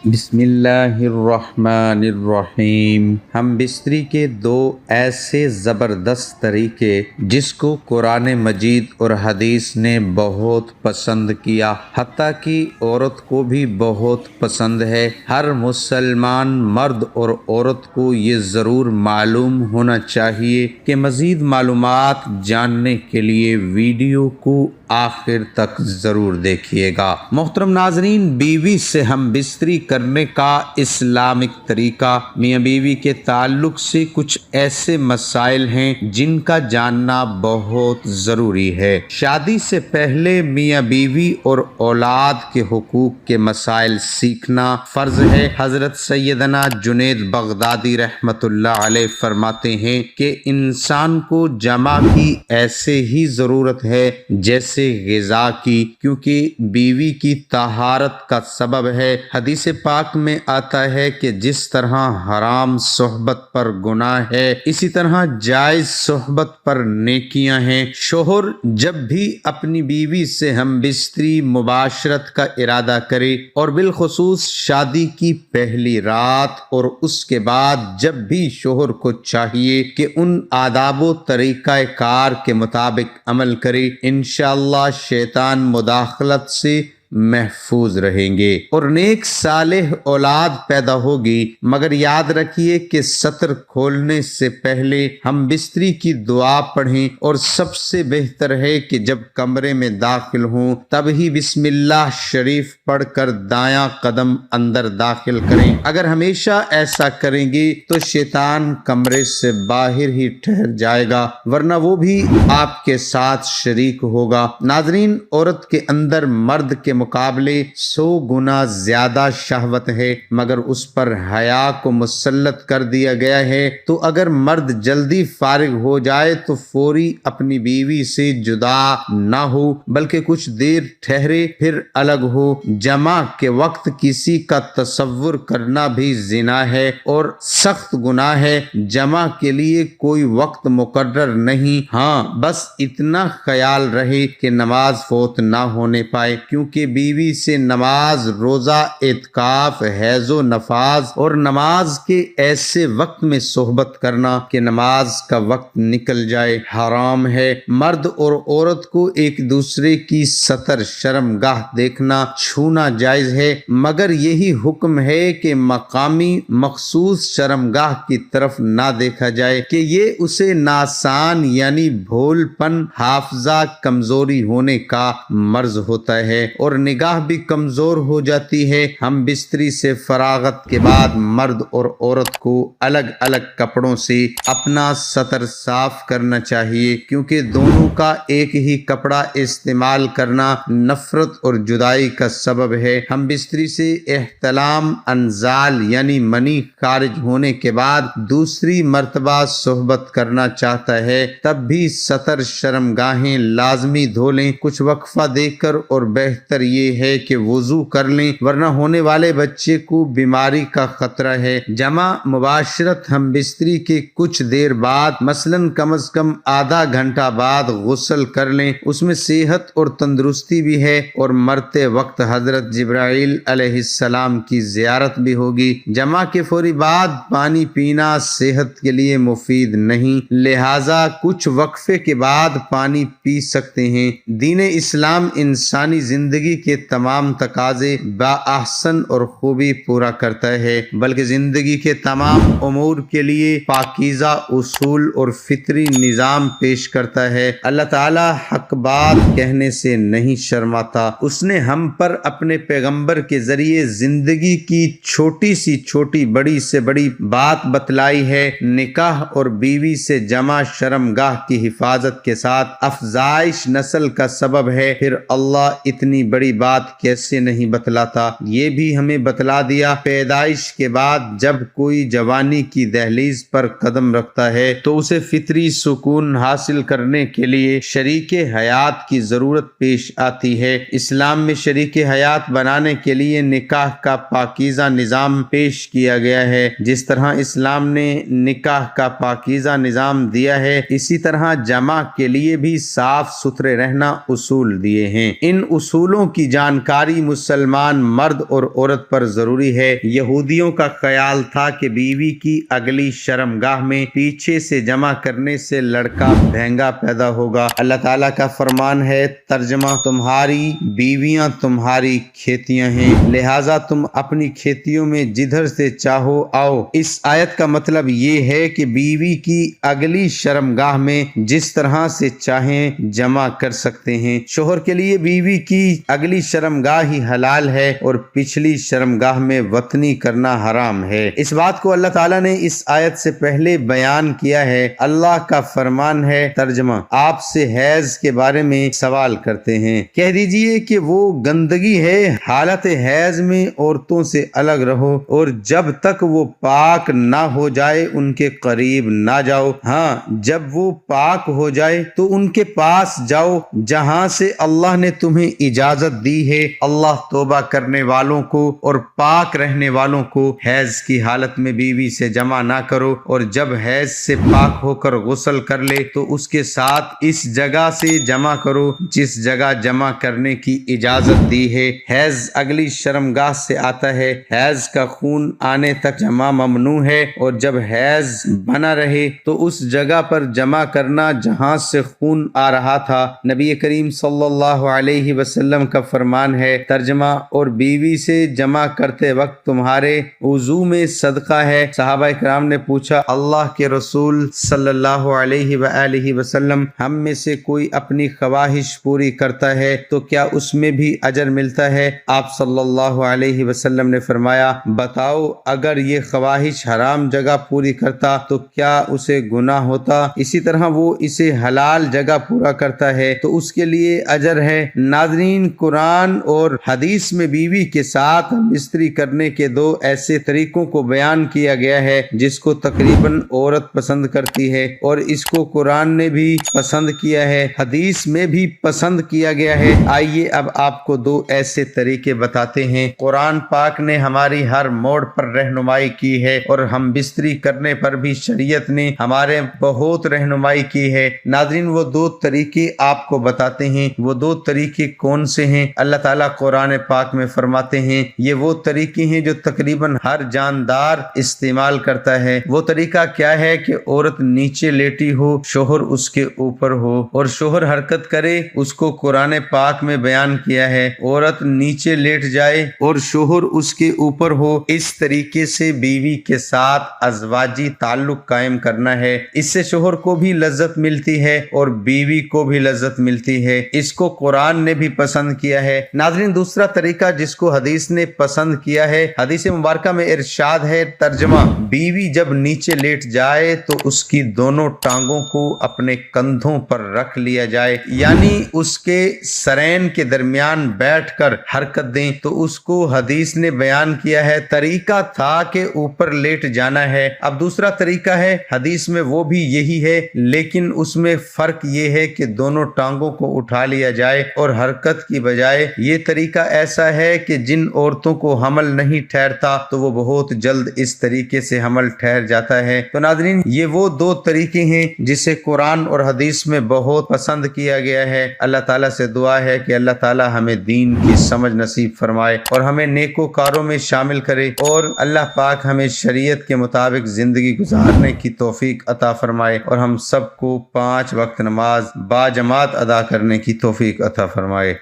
بسم اللہ الرحمن الرحیم۔ ہم بستری کے دو ایسے زبردست طریقے جس کو قرآن مجید اور حدیث نے بہت پسند کیا، حتیٰ کہ عورت کو بھی بہت پسند ہے۔ ہر مسلمان مرد اور عورت کو یہ ضرور معلوم ہونا چاہیے کہ مزید معلومات جاننے کے لیے ویڈیو کو آخر تک ضرور دیکھیے گا۔ محترم ناظرین، بیوی سے ہم بستری کرنے کا اسلامک طریقہ، میاں بیوی کے تعلق سے کچھ ایسے مسائل ہیں جن کا جاننا بہت ضروری ہے۔ شادی سے پہلے میاں بیوی اور اولاد کے حقوق کے مسائل سیکھنا فرض ہے۔ حضرت سیدنا جنید بغدادی رحمۃ اللہ علیہ فرماتے ہیں کہ انسان کو جمع کی ایسے ہی ضرورت ہے جیسے غذا کی، کیونکہ بیوی کی طہارت کا سبب ہے۔ حدیث پاک میں آتا ہے کہ جس طرح حرام صحبت پر گناہ ہے، اسی طرح جائز صحبت پر نیکیاں ہیں۔ شوہر جب بھی اپنی بیوی سے ہم بستری مباشرت کا ارادہ کرے، اور بالخصوص شادی کی پہلی رات اور اس کے بعد جب بھی شوہر کو چاہیے کہ ان آداب و طریقہ کار کے مطابق عمل کرے، انشاءاللہ شیطان مداخلت سے محفوظ رہیں گے اور نیک صالح اولاد پیدا ہوگی۔ مگر یاد رکھیے کہ سطر کھولنے سے پہلے ہم بستری کی دعا پڑھیں، اور سب سے بہتر ہے کہ جب کمرے میں داخل ہوں تب ہی بسم اللہ شریف پڑھ کر دایاں قدم اندر داخل کریں۔ اگر ہمیشہ ایسا کریں گے تو شیطان کمرے سے باہر ہی ٹھہر جائے گا، ورنہ وہ بھی آپ کے ساتھ شریک ہوگا۔ ناظرین، عورت کے اندر مرد کے مقابلے 100 گنا زیادہ شہوت ہے، مگر اس پر حیا کو مسلط کر دیا گیا ہے۔ تو اگر مرد جلدی فارغ ہو جائے تو فوری اپنی بیوی سے جدا نہ ہو، بلکہ کچھ دیر ٹھہرے پھر الگ ہو۔ جمع کے وقت کسی کا تصور کرنا بھی زنا ہے اور سخت گناہ ہے۔ جمع کے لیے کوئی وقت مقرر نہیں، ہاں بس اتنا خیال رہے کہ نماز فوت نہ ہونے پائے، کیونکہ بیوی سے نماز، روزہ، اعتکاف، حیض و نفاذ اور نماز کے ایسے وقت میں صحبت کرنا کہ نماز کا وقت نکل جائے حرام ہے۔ مرد اور عورت کو ایک دوسرے کی ستر شرم گاہ دیکھنا، چھونا جائز ہے، مگر یہی حکم ہے کہ مقامی مخصوص شرم گاہ کی طرف نہ دیکھا جائے کہ یہ اسے ناسان یعنی بھول پن، حافظہ کمزوری ہونے کا مرض ہوتا ہے اور نگاہ بھی کمزور ہو جاتی ہے۔ ہم بستری سے فراغت کے بعد مرد اور عورت کو الگ الگ کپڑوں سے اپنا سطر صاف کرنا چاہیے، کیونکہ دونوں کا ایک ہی کپڑا استعمال کرنا نفرت اور جدائی کا سبب ہے۔ ہم بستری سے احتلام انزال یعنی منی خارج ہونے کے بعد دوسری مرتبہ صحبت کرنا چاہتا ہے، تب بھی سطر شرم گاہیں لازمی دھو لیں کچھ وقفہ دے کر، اور بہتر یہ ہے کہ وضو کر لیں، ورنہ ہونے والے بچے کو بیماری کا خطرہ ہے۔ جمع مباشرت ہم بستری کے کچھ دیر بعد، مثلاً کم از کم آدھا گھنٹہ بعد غسل کر لیں، اس میں صحت اور تندرستی بھی ہے، اور مرتے وقت حضرت جبرائیل علیہ السلام کی زیارت بھی ہوگی۔ جمع کے فوری بعد پانی پینا صحت کے لیے مفید نہیں، لہٰذا کچھ وقفے کے بعد پانی پی سکتے ہیں۔ دین اسلام انسانی زندگی کے تمام تقاضے باحسن اور خوبی پورا کرتا ہے، بلکہ زندگی کے تمام امور کے لیے پاکیزہ اصول اور فطری نظام پیش کرتا ہے۔ اللہ تعالی حق بات کہنے سے نہیں شرماتا۔ اس نے ہم پر اپنے پیغمبر کے ذریعے زندگی کی چھوٹی سی چھوٹی، بڑی سے بڑی بات بتلائی ہے۔ نکاح اور بیوی سے جمع شرم گاہ کی حفاظت کے ساتھ افزائش نسل کا سبب ہے، پھر اللہ اتنی بڑی بات کیسے نہیں بتلاتا؟ یہ بھی ہمیں بتلا دیا۔ پیدائش کے بعد جب کوئی جوانی کی دہلیز پر قدم رکھتا ہے تو اسے فطری سکون حاصل کرنے کے لیے شریک حیات کی ضرورت پیش آتی ہے۔ اسلام میں شریک حیات بنانے کے لیے نکاح کا پاکیزہ نظام پیش کیا گیا ہے۔ جس طرح اسلام نے نکاح کا پاکیزہ نظام دیا ہے، اسی طرح جمع کے لیے بھی صاف ستھرے رہنا اصول دیے ہیں۔ ان اصولوں کی جانکاری مسلمان مرد اور عورت پر ضروری ہے۔ یہودیوں کا خیال تھا کہ بیوی کی اگلی شرمگاہ میں پیچھے سے جمع کرنے سے لڑکا بھینگا پیدا ہوگا۔ اللہ تعالیٰ کا فرمان ہے، ترجمہ: تمہاری بیویاں تمہاری کھیتیاں ہیں، لہٰذا تم اپنی کھیتیوں میں جدھر سے چاہو آؤ۔ اس آیت کا مطلب یہ ہے کہ بیوی کی اگلی شرمگاہ میں جس طرح سے چاہیں جمع کر سکتے ہیں۔ شوہر کے لیے بیوی کی اگلی شرمگاہ ہی حلال ہے اور پچھلی شرمگاہ میں وطنی کرنا حرام ہے۔ اس بات کو اللہ تعالیٰ نے اس آیت سے پہلے بیان کیا ہے۔ اللہ کا فرمان ہے، ترجمہ: آپ سے حیض کے بارے میں سوال کرتے ہیں، کہہ دیجئے کہ وہ گندگی ہے، حالت حیض میں عورتوں سے الگ رہو اور جب تک وہ پاک نہ ہو جائے ان کے قریب نہ جاؤ۔ ہاں، جب وہ پاک ہو جائے تو ان کے پاس جاؤ جہاں سے اللہ نے تمہیں اجازت دی ہے۔ اللہ توبہ کرنے والوں کو اور پاک رہنے والوں کو حیض کی حالت میں بیوی سے جمع نہ کرو، اور جب حیض سے پاک ہو کر غسل کر لے تو اس کے ساتھ اس جگہ سے جمع کرو جس جگہ جمع کرنے کی اجازت دی ہے۔ حیض اگلی شرمگاہ سے آتا ہے۔ حیض کا خون آنے تک جمع ممنوع ہے، اور جب حیض بنا رہے تو اس جگہ پر جمع کرنا جہاں سے خون آ رہا تھا۔ نبی کریم صلی اللہ علیہ وسلم کا فرمان ہے، ترجمہ: اور بیوی سے جمع کرتے وقت تمہارے وضو میں صدقہ ہے۔ صحابہ کرام نے پوچھا، اللہ کے رسول صلی اللہ علیہ وآلہ وسلم، ہم میں سے کوئی اپنی خواہش پوری کرتا ہے تو کیا اس میں بھی اجر ملتا ہے؟ آپ صلی اللہ علیہ وسلم نے فرمایا، بتاؤ، اگر یہ خواہش حرام جگہ پوری کرتا تو کیا اسے گناہ ہوتا؟ اسی طرح وہ اسے حلال جگہ پورا کرتا ہے تو اس کے لیے اجر ہے۔ ناظرین، قرآن اور حدیث میں بیوی کے ساتھ مستری کرنے کے دو ایسے طریقوں کو بیان کیا گیا ہے جس کو تقریباً عورت پسند کرتی ہے، اور اس کو قرآن نے بھی پسند کیا ہے، حدیث میں بھی پسند کیا گیا ہے۔ آئیے اب آپ کو دو ایسے طریقے بتاتے ہیں۔ قرآن پاک نے ہماری ہر موڑ پر رہنمائی کی ہے، اور ہم بستری کرنے پر بھی شریعت نے ہمارے بہت رہنمائی کی ہے۔ ناظرین، وہ دو طریقے آپ کو بتاتے ہیں۔ وہ دو طریقے کون سے ہیں؟ اللہ تعالیٰ قرآن پاک میں فرماتے ہیں، یہ وہ طریقے ہیں جو تقریباً ہر جاندار استعمال کرتا ہے۔ وہ طریقہ کیا ہے کہ عورت نیچے لیٹی ہو، شوہر اس کے اوپر ہو، اور شوہر حرکت کرے، اس کو قرآن پاک میں بیان کیا ہے۔ عورت نیچے لیٹ جائے اور شوہر اس کے اوپر ہو۔ اس طریقے سے بیوی کے ساتھ ازواجی تعلق قائم کرنا ہے۔ اس سے شوہر کو بھی لذت ملتی ہے اور بیوی کو بھی لذت ملتی ہے۔ اس کو قرآن نے بھی پسند کیا ہے۔ ناظرین، دوسرا طریقہ جس کو حدیث نے پسند کیا ہے، حدیث مبارکہ میں ارشاد ہے، ترجمہ: بیوی جب نیچے لیٹ جائے تو اس کی دونوں ٹانگوں کو اپنے کندھوں پر رکھ لیا جائے، یعنی اس کے سرین کے درمیان بیٹھ کر حرکت دیں۔ تو اس کو حدیث نے بیان کیا ہے، طریقہ تھا کہ اوپر لیٹ جانا ہے۔ اب دوسرا طریقہ ہے، حدیث میں وہ بھی یہی ہے، لیکن اس میں فرق یہ ہے کہ دونوں ٹانگوں کو اٹھا لیا جائے اور حرکت کی بجائے یہ طریقہ ایسا ہے کہ جن عورتوں کو حمل نہیں ٹھہرتا تو وہ بہت جلد اس طریقے سے حمل ٹھہر جاتا ہے۔ تو ناظرین، یہ وہ دو طریقے ہیں جسے قرآن اور حدیث میں بہت پسند کیا گیا ہے۔ اللہ تعالیٰ سے دعا ہے کہ اللہ تعالیٰ ہمیں دین کی سمجھ نصیب فرمائے اور ہمیں نیکوکاروں میں شامل کرے، اور اللہ پاک ہمیں شریعت کے مطابق زندگی گزارنے کی توفیق عطا فرمائے، اور ہم سب کو 5 وقت نماز با جماعت ادا کرنے کی توفیق عطا فرمائے۔